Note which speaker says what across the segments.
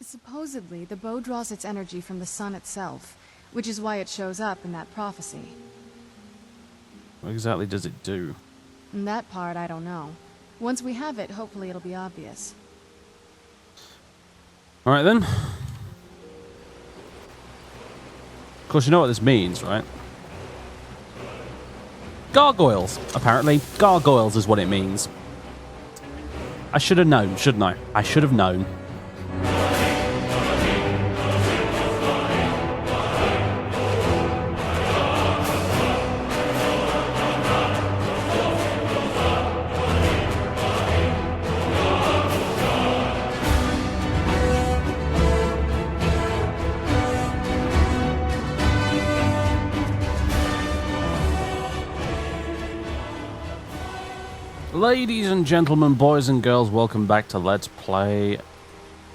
Speaker 1: Supposedly, the bow draws its energy from the sun itself, which is why it shows up in that prophecy.
Speaker 2: What exactly does it do?
Speaker 1: And that part, I don't know. Once we have it, hopefully it'll be obvious.
Speaker 2: Alright then. Of course, you know what this means, right? Gargoyles, apparently. Gargoyles is what it means. I should have known, shouldn't I? I should have known. Ladies and gentlemen, boys and girls, welcome back to Let's Play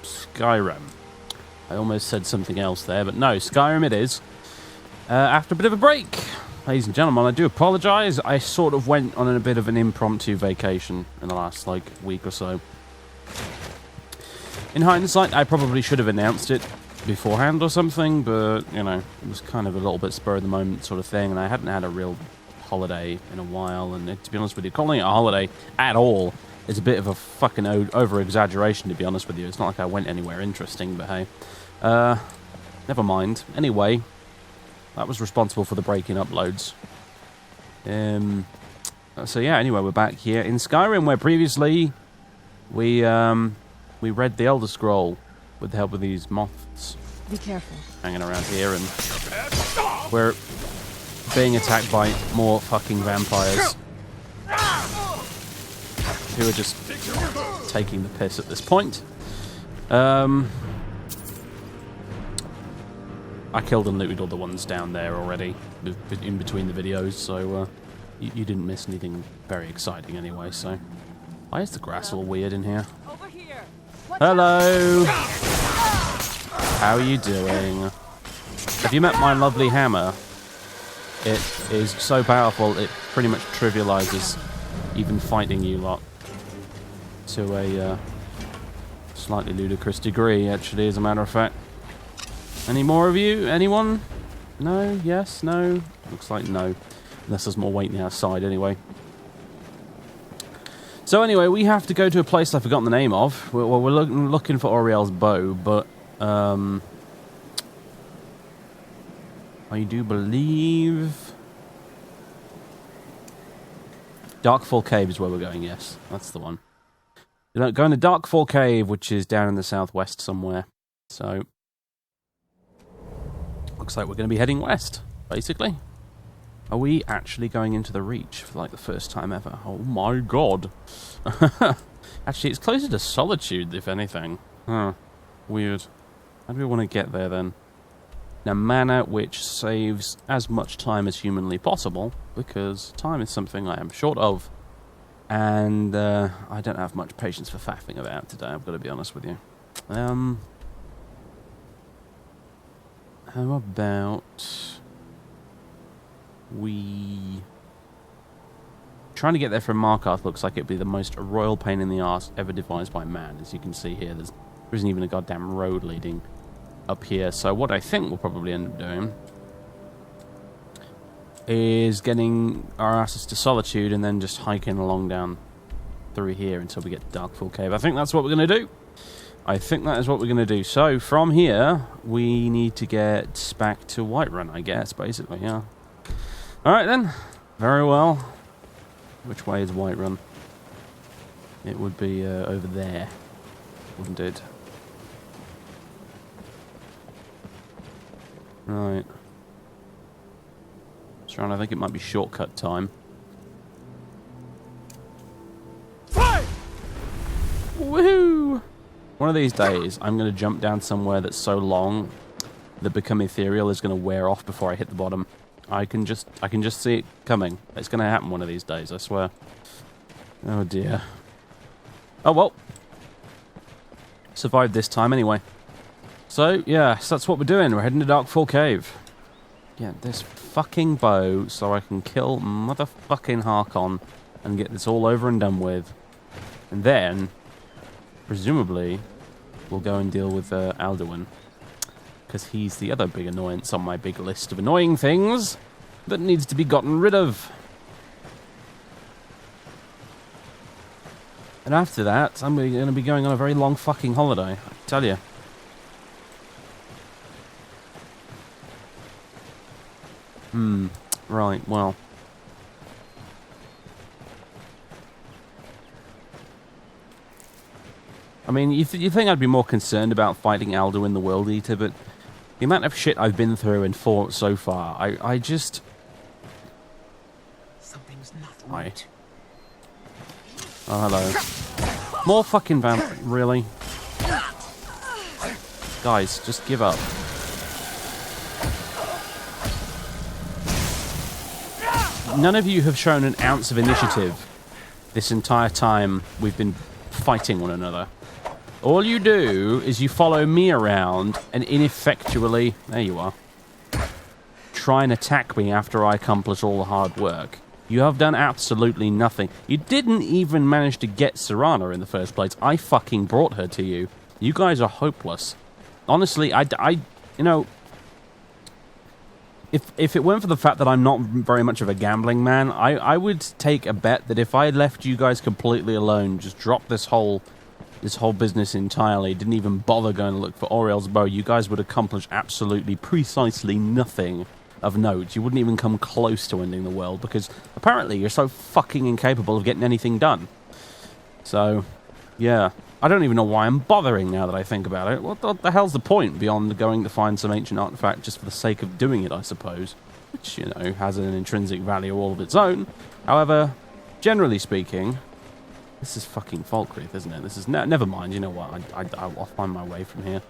Speaker 2: Skyrim. I almost said something else there, but no, Skyrim it is. After a bit of a break, ladies and gentlemen, I do apologise. I sort of went on a bit of an impromptu vacation in the last, week or so. In hindsight, I probably should have announced it beforehand or something, but, you know, it was kind of a little bit spur-of-the-moment sort of thing, and I hadn't had a real holiday in a while, and to be honest with you, calling it a holiday at all is a bit of a fucking over-exaggeration, to be honest with you. It's not like I went anywhere interesting, but hey. Never mind. Anyway, that was responsible for the breaking uploads. So yeah, anyway, we're back here in Skyrim, where previously we read the Elder Scroll with the help of these moths.
Speaker 1: Be careful.
Speaker 2: Hanging around here, and we're being attacked by more fucking vampires who are just taking the piss at this point. I killed and looted all the ones down there already in between the videos, so you didn't miss anything very exciting anyway. So why is the grass all weird in here? Hello, how are you doing? Have you met my lovely hammer? It is so powerful, it pretty much trivializes even fighting you lot to a slightly ludicrous degree, actually, as a matter of fact. Any more of you? Anyone? No? Yes? No? Looks like no. Unless there's more waiting outside, anyway. So anyway, we have to go to a place I've forgotten the name of. We're looking for Auriel's bow, but I do believe Darkfall Cave is where we're going, yes. That's the one. You're going to Darkfall Cave, which is down in the southwest somewhere. So, looks like we're going to be heading west, basically. Are we actually going into the Reach for, the first time ever? Oh my god. Actually, it's closer to Solitude, if anything. Huh. Weird. How do we want to get there, then? Now, mana, which saves as much time as humanly possible, because time is something I am short of, and I don't have much patience for faffing about today, I've got to be honest with you. How about we... Trying to get there from Markarth looks like it'd be the most royal pain in the arse ever devised by man. As you can see here, there isn't even a goddamn road leading up here. So what I think we'll probably end up doing is getting our asses to Solitude and then just hiking along down through here until we get to Darkfall Cave. I think that's what we're going to do. I think that is what we're going to do. So from here, we need to get back to Whiterun, I guess, basically, yeah. Alright then. Very well. Which way is Whiterun? It would be over there, wouldn't it? Right. I think it might be shortcut time.
Speaker 3: Fly!
Speaker 2: Woohoo! One of these days, I'm going to jump down somewhere that's so long that Become Ethereal is going to wear off before I hit the bottom. I can just see it coming. It's going to happen one of these days, I swear. Oh dear. Oh well. Survived this time anyway. So, yes, that's what we're doing. We're heading to Darkfall Cave. Get this fucking bow so I can kill motherfucking Harkon and get this all over and done with. And then, presumably, we'll go and deal with Alduin. Because he's the other big annoyance on my big list of annoying things that needs to be gotten rid of. And after that, I'm going to be going on a very long fucking holiday, I tell you. Right, well. I mean, you think I'd be more concerned about fighting Alduin the World Eater, but the amount of shit I've been through and fought so far, I just...
Speaker 4: Something's not right.
Speaker 2: Oh, hello. More fucking vamp... Really? Guys, just give up. None of you have shown an ounce of initiative this entire time we've been fighting one another. All you do is you follow me around and ineffectually... There you are. Try and attack me after I accomplish all the hard work. You have done absolutely nothing. You didn't even manage to get Serana in the first place. I fucking brought her to you. You guys are hopeless. Honestly, you know... If it weren't for the fact that I'm not very much of a gambling man, I would take a bet that if I left you guys completely alone, just dropped this whole business entirely, didn't even bother going to look for Oriel's bow, you guys would accomplish absolutely precisely nothing of note. You wouldn't even come close to ending the world, because apparently you're so fucking incapable of getting anything done. So, yeah. I don't even know why I'm bothering now that I think about it. What the hell's the point beyond going to find some ancient artifact just for the sake of doing it, I suppose? Which, you know, has an intrinsic value all of its own. However, generally speaking, this is fucking Falkreath, isn't it? This is... never mind, you know what? I'll find my way from here.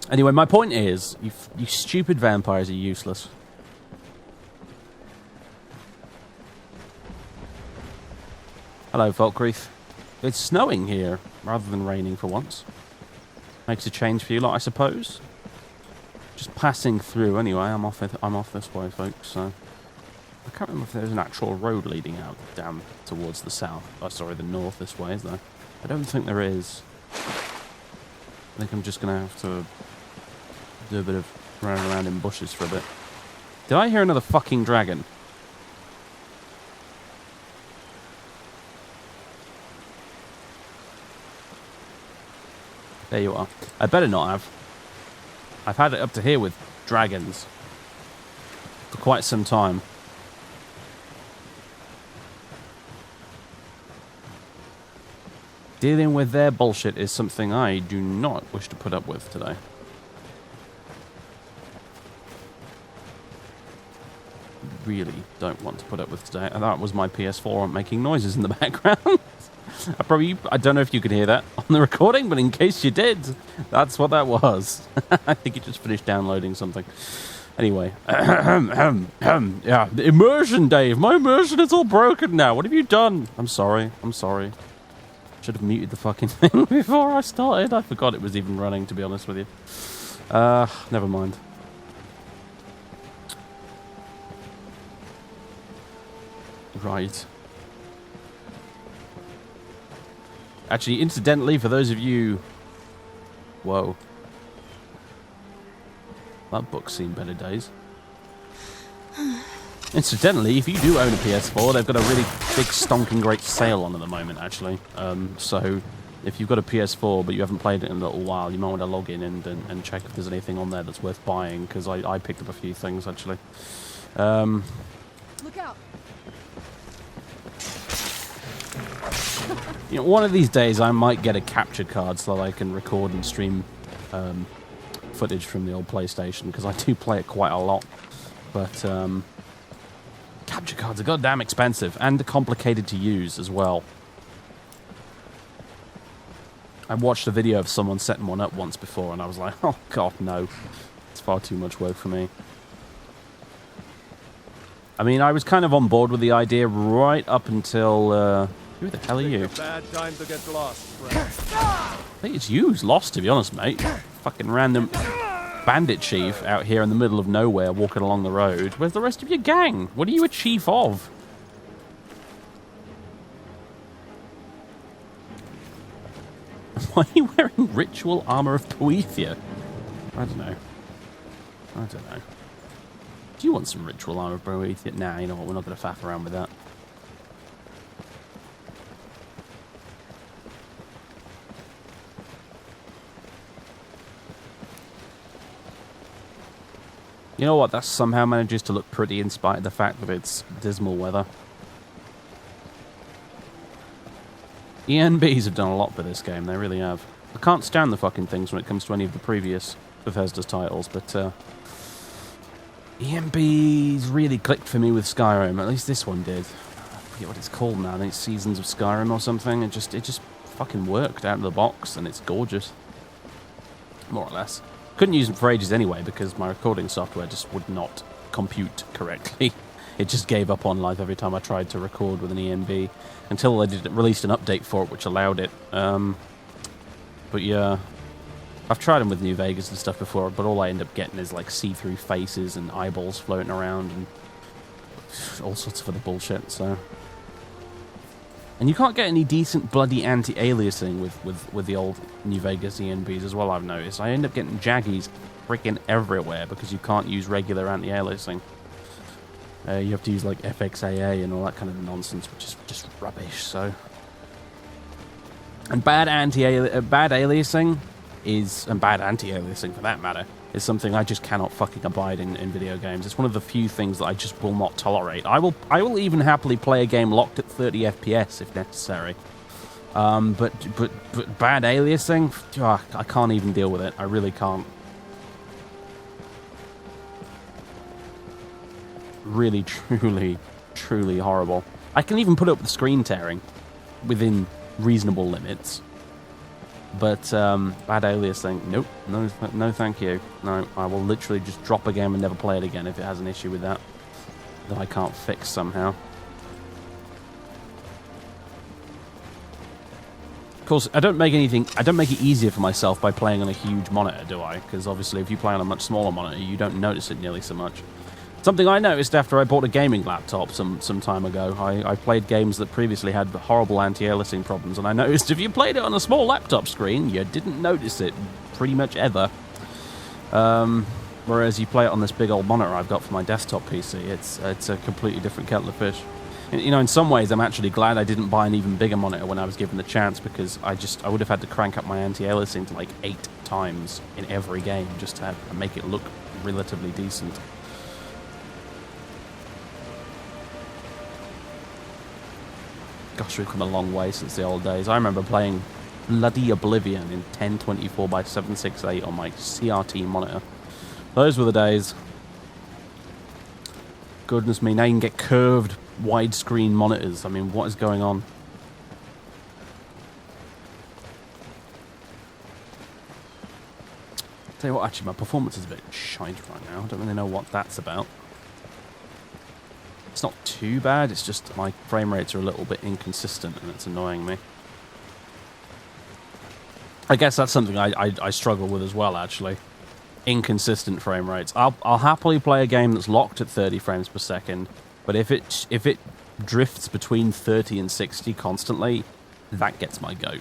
Speaker 2: Anyway, my point is, you stupid vampires are useless. Hello, Falkreath. It's snowing here, rather than raining for once. Makes a change for you lot, I suppose. Just passing through anyway. I'm off this way, folks. So I can't remember if there's an actual road leading out down towards the south. Oh, sorry, the north this way, is there? I don't think there is. I think I'm just going to have to do a bit of running around in bushes for a bit. Did I hear another fucking dragon? There you are. I better not have. I've had it up to here with dragons for quite some time. Dealing with their bullshit is something I do not wish to put up with today. Really don't want to put up with today. And that was my PS4 making noises in the background. I don't know if you could hear that on the recording, but in case you did, that's what that was. I think it just finished downloading something. Anyway, yeah, the immersion, Dave. My immersion is all broken now. What have you done? I'm sorry. Should have muted the fucking thing before I started. I forgot it was even running, to be honest with you. Never mind. Right. Actually, incidentally, for those of you... Whoa. That book's seen better days. Incidentally, if you do own a PS4, they've got a really big stonking great sale on at the moment, actually. So, if you've got a PS4 but you haven't played it in a little while, you might want to log in and check if there's anything on there that's worth buying, because I picked up a few things, actually.
Speaker 1: Look out!
Speaker 2: You know, one of these days I might get a capture card so that I can record and stream footage from the old PlayStation, because I do play it quite a lot. But capture cards are goddamn expensive and complicated to use as well. I watched a video of someone setting one up once before and I was like, oh god, no. It's far too much work for me. I mean, I was kind of on board with the idea right up until... who the hell are you?
Speaker 3: Bad time to get lost, friend.
Speaker 2: I think it's you who's lost, to be honest, mate. Fucking random bandit chief out here in the middle of nowhere walking along the road. Where's the rest of your gang? What are you a chief of? Why are you wearing ritual armor of Poethia? I don't know. Do you want some ritual armor of Poethia? Nah, you know what? We're not going to faff around with that. You know what? That somehow manages to look pretty in spite of the fact that it's dismal weather. ENBs have done a lot for this game, they really have. I can't stand the fucking things when it comes to any of the previous Bethesda's titles, but ENBs really clicked for me with Skyrim, at least this one did. I forget what it's called now, I think it's Seasons of Skyrim or something. It just fucking worked out of the box, and it's gorgeous. More or less. Couldn't use them for ages anyway, because my recording software just would not compute correctly. It just gave up on life every time I tried to record with an ENB, until they released an update for it which allowed it. But yeah, I've tried them with New Vegas and stuff before, but all I end up getting is like see-through faces and eyeballs floating around and all sorts of other bullshit, so... And you can't get any decent bloody anti-aliasing with the old New Vegas ENBs as well, I've noticed. I end up getting jaggies freaking everywhere because you can't use regular anti-aliasing. You have to use like FXAA and all that kind of nonsense, which is just rubbish, so... And bad aliasing is... And bad anti-aliasing, for that matter, is something I just cannot fucking abide in video games. It's one of the few things that I just will not tolerate. I will even happily play a game locked at 30 FPS if necessary. But bad aliasing? I can't even deal with it. I really can't. Really, truly horrible. I can even put up with screen tearing within reasonable limits. But bad aliasing, nope, no thank you. No, I will literally just drop a game and never play it again if it has an issue with that I can't fix somehow. Of course, I don't make it easier for myself by playing on a huge monitor, do I? Because obviously if you play on a much smaller monitor, you don't notice it nearly so much. Something I noticed after I bought a gaming laptop some time ago. I played games that previously had horrible anti-aliasing problems, and I noticed if you played it on a small laptop screen, you didn't notice it pretty much ever. Whereas you play it on this big old monitor I've got for my desktop PC, it's a completely different kettle of fish. You know, in some ways, I'm actually glad I didn't buy an even bigger monitor when I was given the chance, because I would have had to crank up my anti-aliasing to like 8 times in every game just to make it look relatively decent. Gosh, we've come a long way since the old days. I remember playing bloody Oblivion in 1024 by 768 on my CRT monitor. Those were the days. Goodness me, now you can get curved widescreen monitors. I mean, what is going on? Tell you what, actually, my performance is a bit shite right now. I don't really know what that's about. It's not too bad, it's just my frame rates are a little bit inconsistent and it's annoying me. I guess that's something I struggle with as well, actually. Inconsistent frame rates. I'll happily play a game that's locked at 30 frames per second, but if it drifts between 30 and 60 constantly, that gets my goat.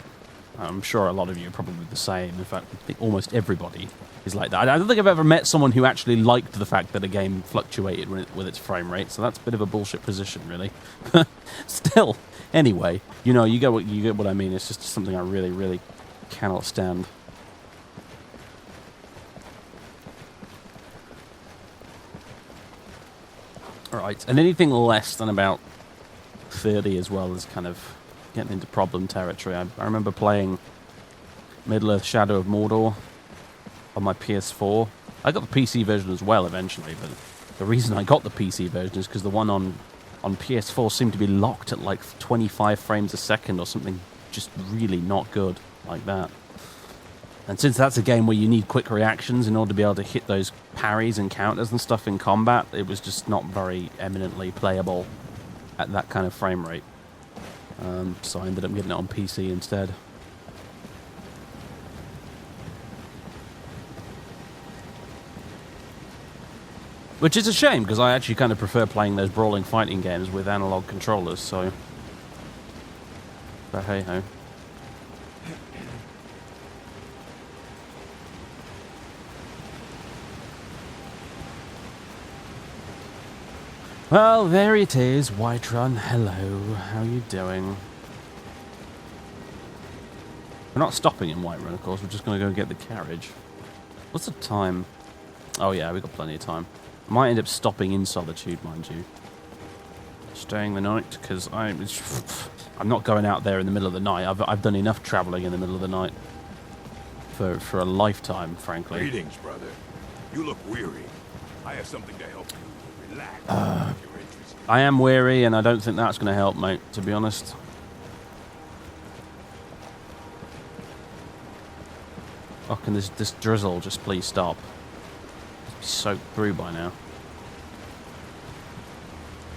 Speaker 2: I'm sure a lot of you are probably the same. In fact, I think almost everybody is like that. I don't think I've ever met someone who actually liked the fact that a game fluctuated with its frame rate, so that's a bit of a bullshit position, really. Still, anyway, you get what I mean. It's just something I really cannot stand. Alright, and anything less than about 30 as well is kind of getting into problem territory. I remember playing Middle-earth Shadow of Mordor on my PS4. I got the PC version as well eventually, but the reason I got the PC version is because the one on PS4 seemed to be locked at like 25 frames a second or something just really not good like that. And since that's a game where you need quick reactions in order to be able to hit those parries and counters and stuff in combat, it was just not very eminently playable at that kind of frame rate. So I ended up getting it on PC instead. Which is a shame, because I actually kind of prefer playing those brawling fighting games with analog controllers, so... But hey-ho. Well, there it is, Whiterun. Hello, how you doing? We're not stopping in Whiterun, of course. We're just going to go get the carriage. What's the time? Oh yeah, we've got plenty of time. I might end up stopping in Solitude, mind you. Staying the night, because I'm not going out there in the middle of the night. I've done enough travelling in the middle of the night for a lifetime, frankly.
Speaker 4: Greetings, brother. You look weary. I have something to help you. Relax. If you're interested.
Speaker 2: I am weary, and I don't think that's going to help, mate, to be honest. Oh, can this drizzle just please stop? It's be soaked through by now.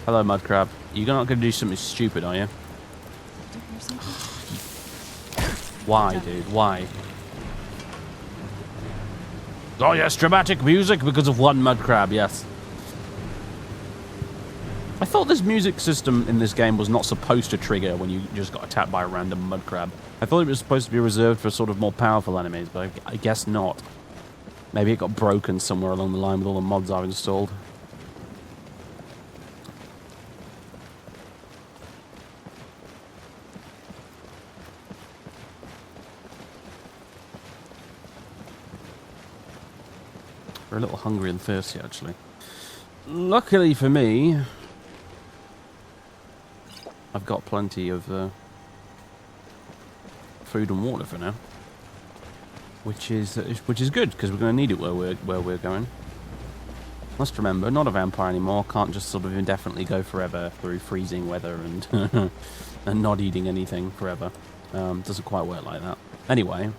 Speaker 2: Hello, Mudcrab. You're not going to do something stupid, are you? Why, dude? Why? Oh, yes, dramatic music because of one Mudcrab, yes. I thought this music system in this game was not supposed to trigger when you just got attacked by a random Mudcrab. I thought it was supposed to be reserved for sort of more powerful enemies, but I guess not. Maybe it got broken somewhere along the line with all the mods I've installed. We're a little hungry and thirsty, actually. Luckily for me, I've got plenty of food and water for now, which is good because we're going to need it where we're going. Must remember, not a vampire anymore. Can't just sort of indefinitely go forever through freezing weather and and not eating anything forever. Doesn't quite work like that. Anyway.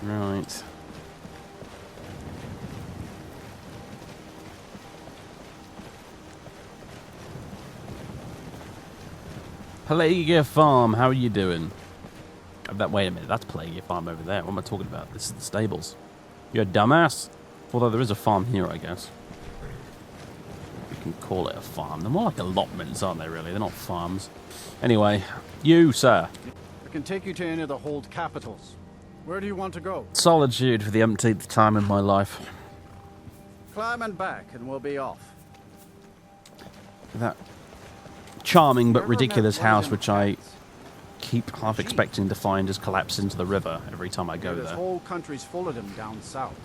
Speaker 2: Right. Plague Farm, how are you doing? Wait a minute, that's Plague Farm over there. What am I talking about? This is the stables. You're a dumbass. Although there is a farm here, I guess. We can call it a farm. They're more like allotments, aren't they, really? They're not farms. Anyway, you, sir.
Speaker 3: I can take you to any of the hold capitals. Where do you want to go?
Speaker 2: Solitude for the umpteenth time in my life.
Speaker 3: Climb and back, and we'll be off.
Speaker 2: That charming but ridiculous house, which I keep half expecting to find has collapsed into the river every time I go there.
Speaker 3: This whole country's full of them down south.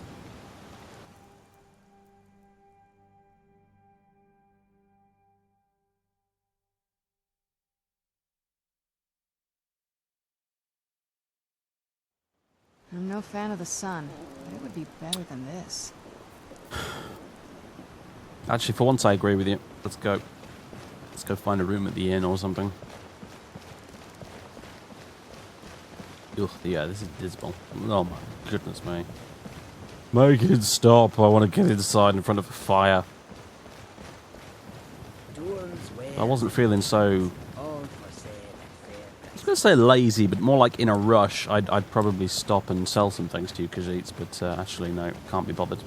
Speaker 1: I'm no fan of the sun, but it would be better than this.
Speaker 2: Actually, for once I agree with you. Let's go. Let's go find a room at the inn or something. Ugh, yeah, this is dismal. Oh my goodness me. Make it stop. I want to get inside in front of a fire. I wasn't feeling so... I was going to say lazy, but more like in a rush. I'd probably stop and sell some things to you, Khajiits, but actually, no, can't be bothered.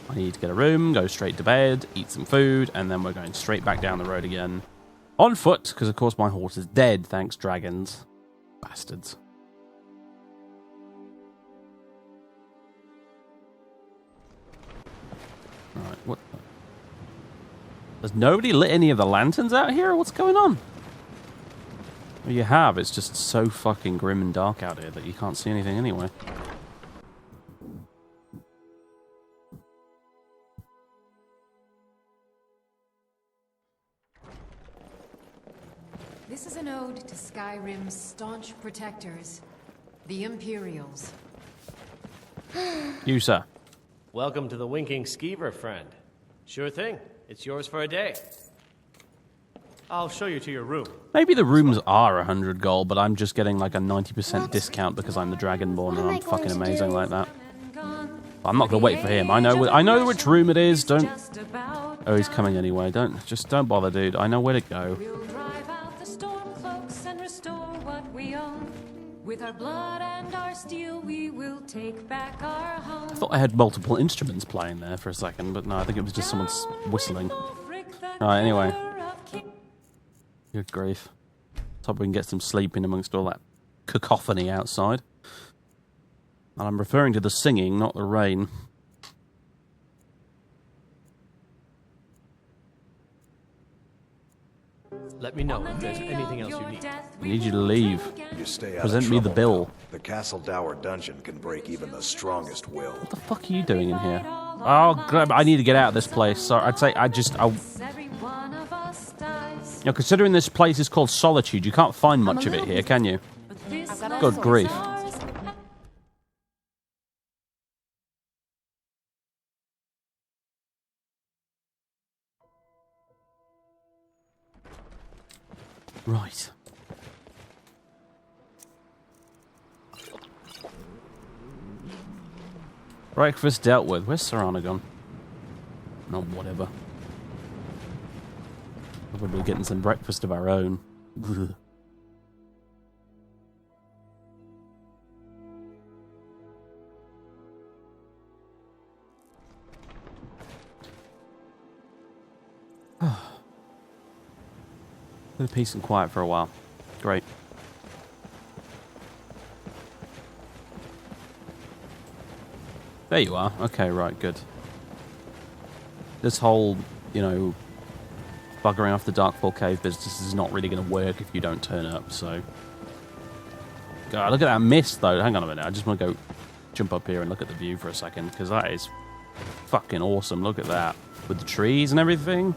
Speaker 2: I need to get a room, go straight to bed, eat some food, and then we're going straight back down the road again. On foot, because of course my horse is dead, thanks dragons. Bastards. Right, what? Has nobody lit any of the lanterns out here? What's going on? Well, you have. It's just so fucking grim and dark out here that you can't see anything anyway.
Speaker 5: This is an ode to Skyrim's staunch protectors, the Imperials.
Speaker 2: You, sir.
Speaker 6: Welcome to the Winking Skeever, friend. Sure thing. It's yours for a day. I'll show you to your room.
Speaker 2: Maybe the rooms are 100 gold, but I'm just getting like a 90% discount because I'm the Dragonborn and I'm fucking amazing like that. I'm not gonna wait for him. I know which room it is. Don't. Oh, he's coming anyway. Don't bother, dude. I know where to go.
Speaker 5: We'll drive out the storm cloaks and restore what we own. With our blood and our steel, we will take back our home.
Speaker 2: I thought I had multiple instruments playing there for a second, but no, I think it was just someone's whistling. Alright, anyway. Good grief. Let's hope we can get some sleep in amongst all that cacophony outside. And I'm referring to the singing, not the rain.
Speaker 6: Let me know if there's anything else you need.
Speaker 2: I need you to leave.
Speaker 7: You stay out
Speaker 2: Present
Speaker 7: of
Speaker 2: me the
Speaker 7: trouble,
Speaker 2: bill.
Speaker 7: pal. The Castle Dower dungeon can break even the strongest will.
Speaker 2: What the fuck are you doing in here? Oh, God, I need to get out of this place. So I'd say you know, considering this place is called Solitude, you can't find much of it here, can you? Good grief. Right. Breakfast dealt with. Where's Serana gone? No, whatever. Probably getting some breakfast of our own. Ugh. Bit of peace and quiet for a while. Great. There you are. Okay, right, good. This whole, you know, buggering off the Darfur Cave business is not really going to work if you don't turn up, so... God, look at that mist, though. Hang on a minute. I just want to go jump up here and look at the view for a second, because that is fucking awesome. Look at that. With the trees and everything.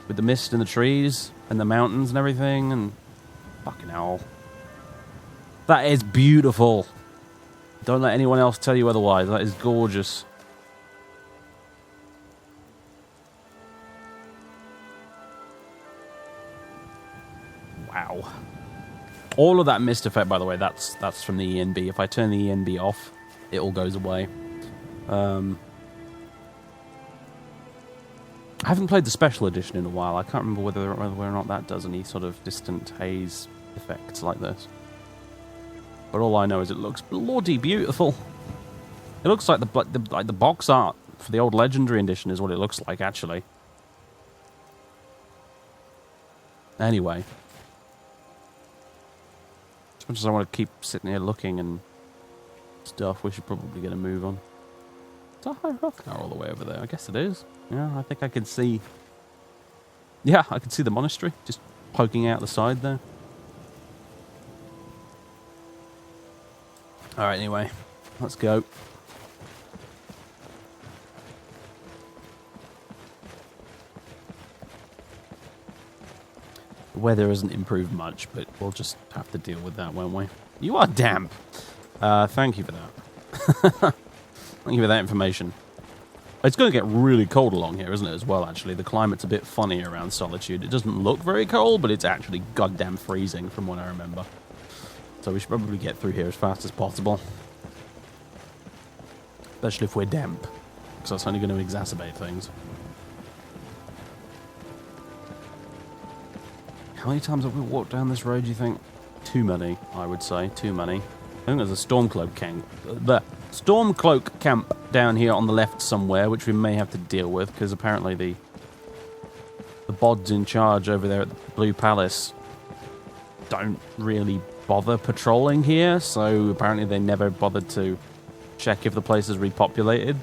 Speaker 2: With the mist and the trees and the mountains and everything, and... Fucking hell. That is beautiful. Don't let anyone else tell you otherwise. That is gorgeous. Wow. All of that mist effect, by the way, that's from the ENB. If I turn the ENB off, it all goes away. I haven't played the special edition in a while. I can't remember whether or not that does any sort of distant haze effects like this. But all I know is it looks bloody beautiful. It looks like the box art for the old Legendary edition is what it looks like, actually. Anyway. As much as I want to keep sitting here looking and stuff, we should probably get a move on. Is that High Hearthfire all the way over there? I guess it is. Yeah, I think I can see... Yeah, I can see the monastery just poking out the side there. Alright, anyway. Let's go. The weather hasn't improved much, but we'll just have to deal with that, won't we? You are damp. Thank you for that. Thank you for that information. It's going to get really cold along here, isn't it, as well, actually? The climate's a bit funny around Solitude. It doesn't look very cold, but it's actually goddamn freezing from what I remember. So we should probably get through here as fast as possible. Especially if we're damp. Because that's only going to exacerbate things. How many times have we walked down this road, do you think? Too many, I would say. Too many. I think there's a Stormcloak camp. The Stormcloak camp down here on the left somewhere, which we may have to deal with, because apparently the bods in charge over there at the Blue Palace don't really bother patrolling here, so apparently they never bothered to check if the place is repopulated.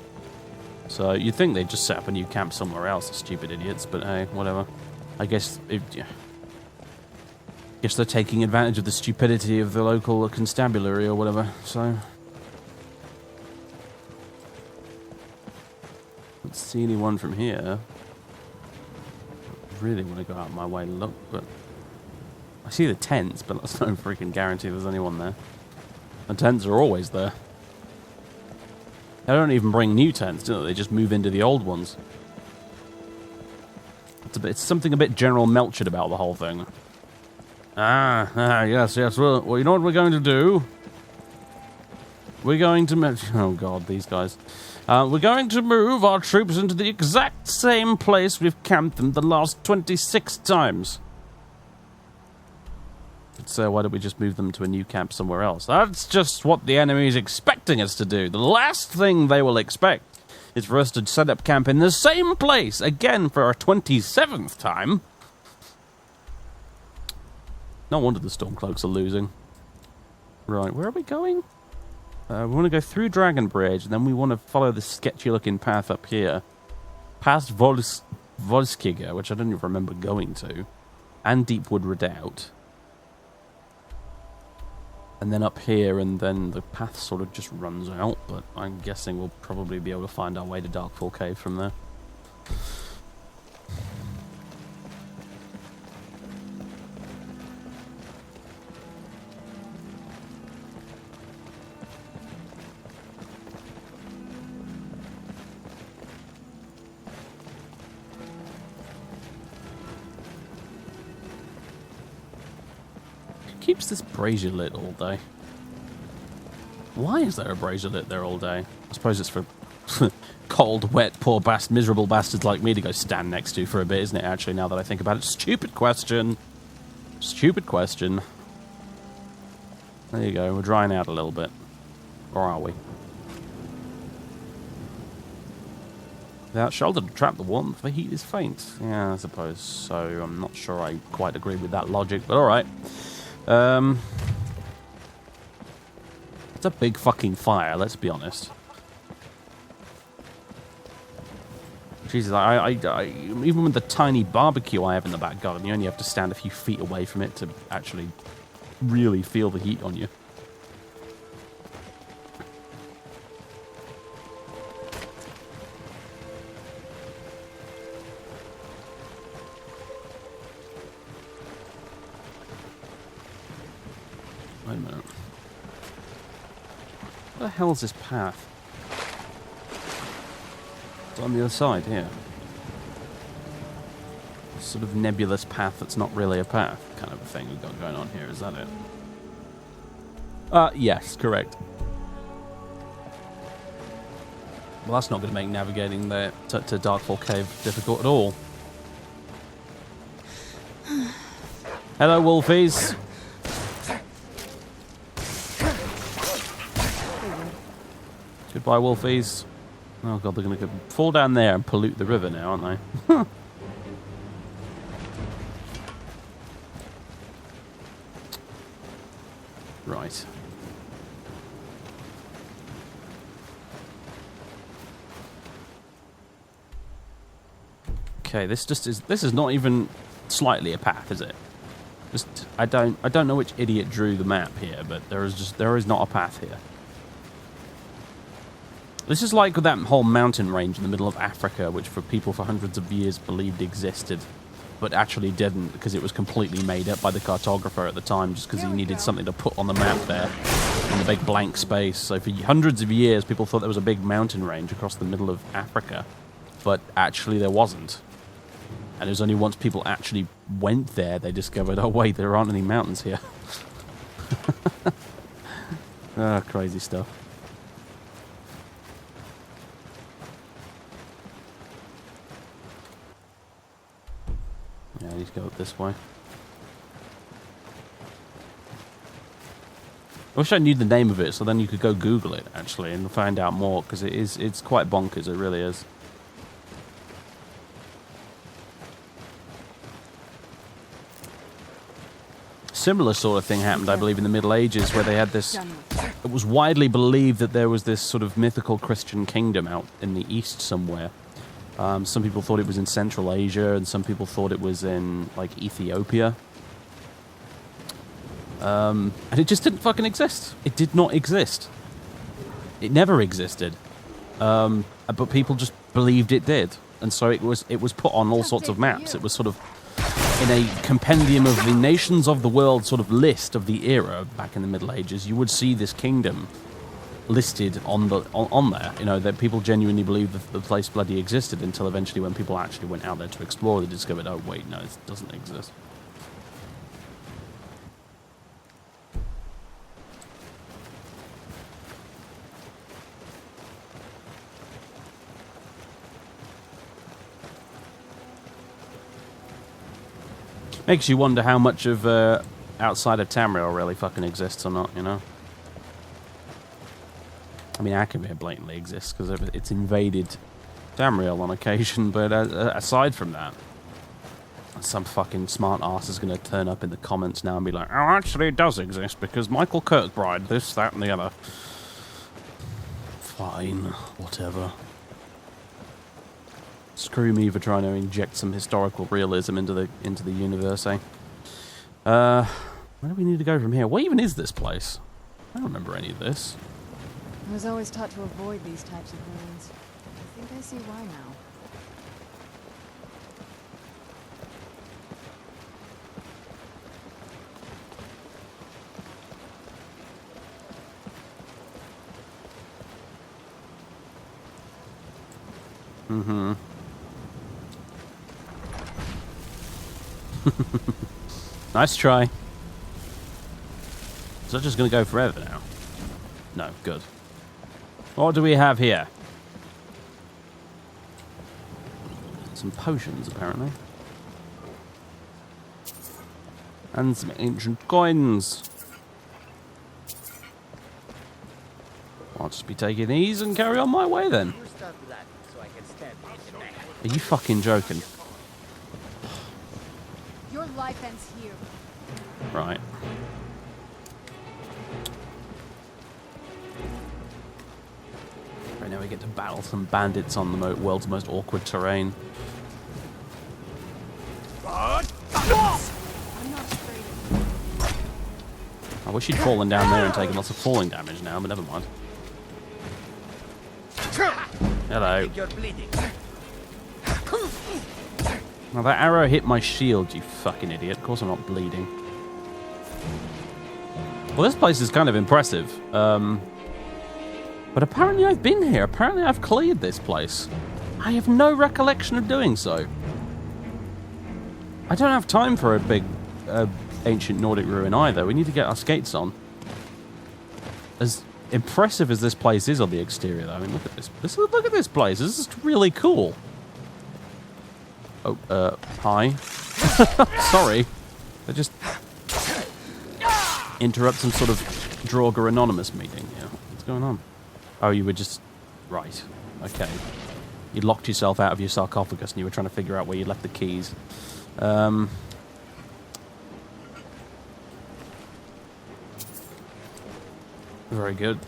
Speaker 2: So you'd think they'd just set up a new camp somewhere else, the stupid idiots, but hey, whatever. I guess they're taking advantage of the stupidity of the local constabulary or whatever, so... Don't see anyone from here. I really want to go out of my way to look, but... I see the tents, but that's no freaking guarantee there's anyone there. The tents are always there. They don't even bring new tents, do they? They just move into the old ones. It's something a bit General Melchett about the whole thing. Yes. Well, you know what we're going to do? We're going to... Oh, God, these guys. We're going to move our troops into the exact same place we've camped them the last 26 times. So why don't we just move them to a new camp somewhere else? That's just what the enemy is expecting us to do. The last thing they will expect is for us to set up camp in the same place again for our 27th time. No wonder the Stormcloaks are losing. Right, where are we going? We want to go through Dragon Bridge, and then we want to follow the sketchy-looking path up here. Past Volskiga, which I don't even remember going to, and Deepwood Redoubt. And then up here, and then the path sort of just runs out, but I'm guessing we'll probably be able to find our way to Darfur Cave from there. Keeps this brazier lit all day. Why is there a brazier lit there all day? I suppose it's for cold, wet, poor miserable bastards like me to go stand next to for a bit, isn't it, actually, now that I think about it? Stupid question. Stupid question. There you go, we're drying out a little bit. Or are we? Without shelter to trap the warmth, the heat is faint. Yeah, I suppose so. I'm not sure I quite agree with that logic, but alright. It's a big fucking fire, let's be honest. Jesus, I even with the tiny barbecue I have in the back garden, you only have to stand a few feet away from it to actually really feel the heat on you. Wait a minute. What the hell is this path? It's on the other side here. Sort of nebulous path that's not really a path kind of a thing we've got going on here. Is that it? Yes, correct. Well, that's not going to make navigating there to Darfur Cave difficult at all. Hello, wolfies. Goodbye, wolfies. Oh god, they're going to fall down there and pollute the river now, aren't they? Right. Okay, this is not even slightly a path, is it? Just I don't know which idiot drew the map here, but there is not a path here. This is like that whole mountain range in the middle of Africa, which for people for hundreds of years believed existed, but actually didn't, because it was completely made up by the cartographer at the time, just because he needed something to put on the map there, in the big blank space. So for hundreds of years, people thought there was a big mountain range across the middle of Africa, but actually there wasn't. And it was only once people actually went there, they discovered, oh wait, there aren't any mountains here. Ah, crazy stuff. Yeah, I need to go up this way. I wish I knew the name of it, so then you could go Google it, actually, and find out more, because it's quite bonkers, it really is. Similar sort of thing happened, I believe, in the Middle Ages, where they had this... It was widely believed that there was this sort of mythical Christian kingdom out in the east somewhere. Some people thought it was in Central Asia, and some people thought it was in, like, Ethiopia. And it just didn't fucking exist. It did not exist. It never existed. But people just believed it did. And so it was put on all sorts of maps. It was sort of in a compendium of the nations of the world sort of list of the era back in the Middle Ages. You would see this kingdom listed on there, you know, that people genuinely believed that the place bloody existed, until eventually when people actually went out there to explore, they discovered, oh wait, no, it doesn't exist. Makes you wonder how much of outside of Tamriel really fucking exists or not, you know? I mean, Akavir blatantly exists because it's invaded Tamriel on occasion, but aside from that, some fucking smart ass is going to turn up in the comments now and be like, oh, actually it does exist because Michael Kirkbride, this, that, and the other. Fine, whatever. Screw me for trying to inject some historical realism into the universe, eh? Where do we need to go from here? What even is this place? I don't remember any of this.
Speaker 1: I was always taught to avoid these types of ruins. I think I see why now.
Speaker 2: Mm-hmm. Nice try. Is that just going to go forever now? No, good. What do we have here? Some potions, apparently. And some ancient coins. I'll just be taking these and carry on my way then. Are you fucking joking?
Speaker 1: Your life ends here.
Speaker 2: Right. Right now we get to battle some bandits on the world's most awkward terrain.
Speaker 1: I'm not afraid.
Speaker 2: I wish he'd fallen down there and taken lots of falling damage now, but never mind. Hello. Now that arrow hit my shield, you fucking idiot. Of course I'm not bleeding. Well, this place is kind of impressive. But apparently I've been here. Apparently I've cleared this place. I have no recollection of doing so. I don't have time for a big ancient Nordic ruin either. We need to get our skates on. As impressive as this place is on the exterior, though, I mean, look at this. Look at this place. This is really cool. Oh, hi. Sorry. I just interrupt some sort of Draugr Anonymous meeting here. What's going on? Oh, you were just... Right. Okay. You locked yourself out of your sarcophagus and you were trying to figure out where you left the keys. Very good.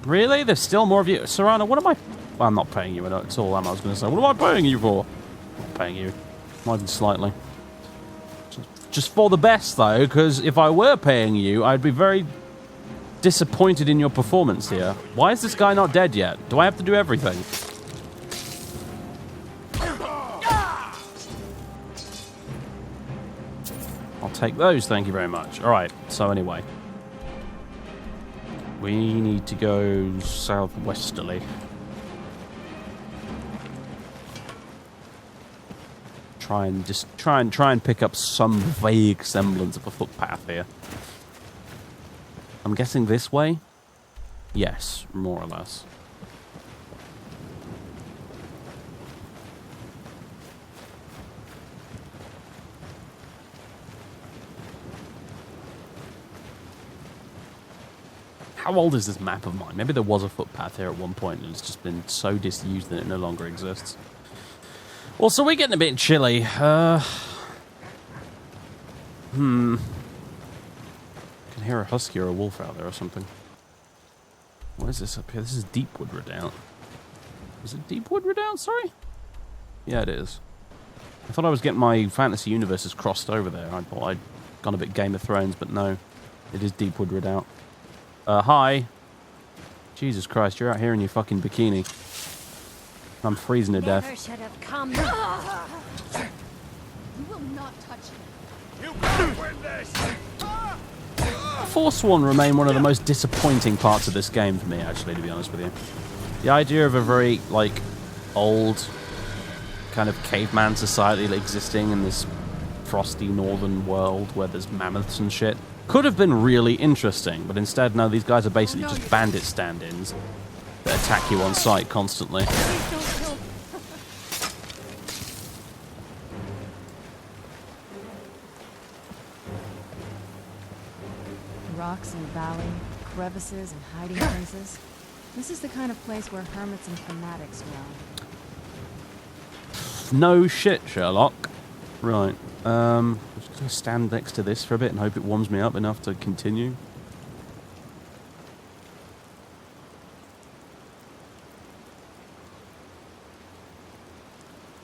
Speaker 2: Really? There's still more of you? Serrano, what am I... Well, I'm not paying you at all, am I? I was going to say, what am I paying you for? I'm not paying you. Not even slightly. Just for the best, though, because if I were paying you, I'd be very disappointed in your performance here. Why is this guy not dead yet? Do I have to do everything? I'll take those, thank you very much. Alright, so anyway. We need to go southwesterly. Try and pick up some vague semblance of a footpath here. I'm guessing this way? Yes, more or less. How old is this map of mine? Maybe there was a footpath here at one point and it's just been so disused that it no longer exists. Well, so we're getting a bit chilly. I can hear a husky or a wolf out there or something. What is this up here? This is Deepwood Redoubt. Is it Deepwood Redoubt? Sorry? Yeah, it is. I thought I was getting my fantasy universes crossed over there. I thought I'd gone a bit Game of Thrones, but no. It is Deepwood Redoubt. Hi. Jesus Christ, you're out here in your fucking bikini. I'm freezing to death.
Speaker 5: Never should have come.
Speaker 1: You will not touch me.
Speaker 4: You can't win this!
Speaker 2: Forsworn remain one of the most disappointing parts of this game for me, actually, to be honest with you. The idea of a very, like, old kind of caveman society existing in this frosty northern world where there's mammoths and shit could have been really interesting, but instead, no, these guys are basically just bandit stand-ins that attack you on sight constantly.
Speaker 1: Rocks and valley, crevices and hiding places. This is the kind of place where hermits and fanatics dwell.
Speaker 2: No shit, Sherlock. Right. I'm just going to stand next to this for a bit and hope it warms me up enough to continue.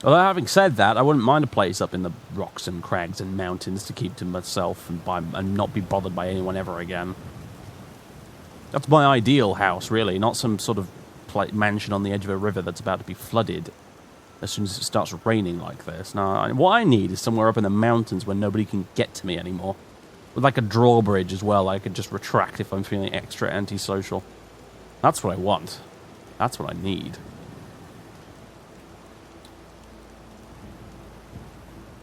Speaker 2: Although having said that, I wouldn't mind a place up in the rocks and crags and mountains to keep to myself and not be bothered by anyone ever again. That's my ideal house, really, not some sort of mansion on the edge of a river that's about to be flooded as soon as it starts raining like this. No, what I need is somewhere up in the mountains where nobody can get to me anymore. With like a drawbridge as well, I could just retract if I'm feeling extra antisocial. That's what I want. That's what I need.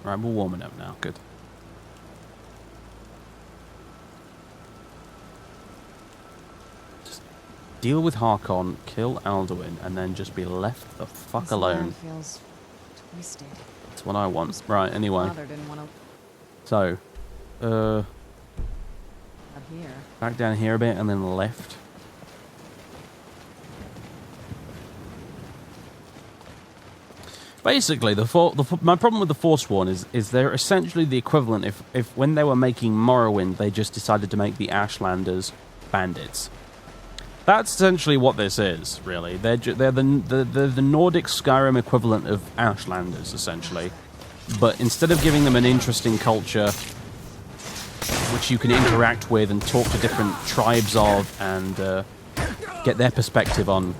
Speaker 2: Right, we're warming up now. Good. Just deal with Harkon, kill Alduin, and then just be left the fuck
Speaker 1: This
Speaker 2: alone.
Speaker 1: land feels twisted.
Speaker 2: That's what I want. Right, anyway.
Speaker 1: Father didn't want to
Speaker 2: So,
Speaker 1: up here.
Speaker 2: back down here a bit and then left. Basically, my problem with the Forsworn is they're essentially the equivalent if when they were making Morrowind, they just decided to make the Ashlanders bandits. That's essentially what this is, really. They're the Nordic Skyrim equivalent of Ashlanders, essentially. But instead of giving them an interesting culture, which you can interact with and talk to different tribes of and get their perspective on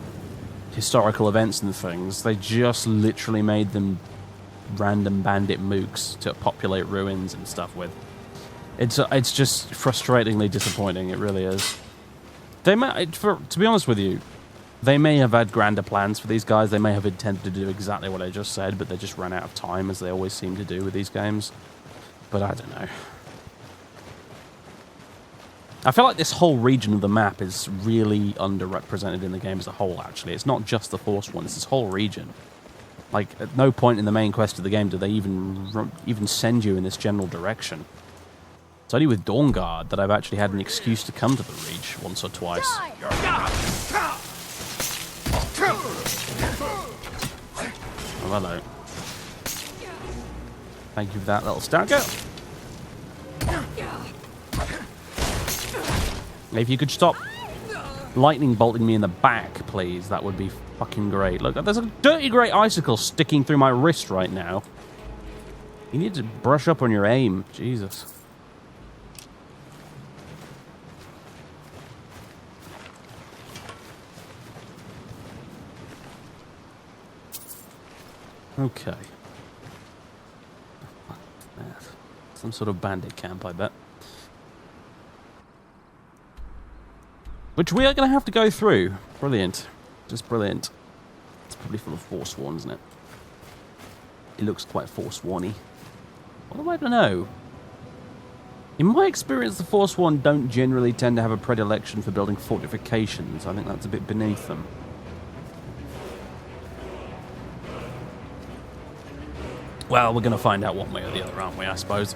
Speaker 2: historical events and things, they just literally made them random bandit mooks to populate ruins and stuff with. It's just frustratingly disappointing. It really is. They may, to be honest with you, they may have had grander plans for these guys. They may have intended to do exactly what I just said, but they just ran out of time, as they always seem to do with these games. But I don't know. I feel like this whole region of the map is really underrepresented in the game as a whole, actually. It's not just the Forsworn, it's this whole region. Like, at no point in the main quest of the game do they even send you in this general direction. It's only with Dawnguard that I've actually had an excuse to come to the Reach once or twice. Oh, hello. Thank you for that little stagger. If you could stop lightning bolting me in the back, please, that would be fucking great. Look, there's a dirty grey icicle sticking through my wrist right now. You need to brush up on your aim. Jesus. Okay. Some sort of bandit camp, I bet. Which we are going to have to go through. Brilliant. Just brilliant. It's probably full of Forsworn, isn't it? It looks quite Forsworny. What do I know? In my experience, the Forsworn don't generally tend to have a predilection for building fortifications. I think that's a bit beneath them. Well, we're going to find out one way or the other, aren't we, I suppose.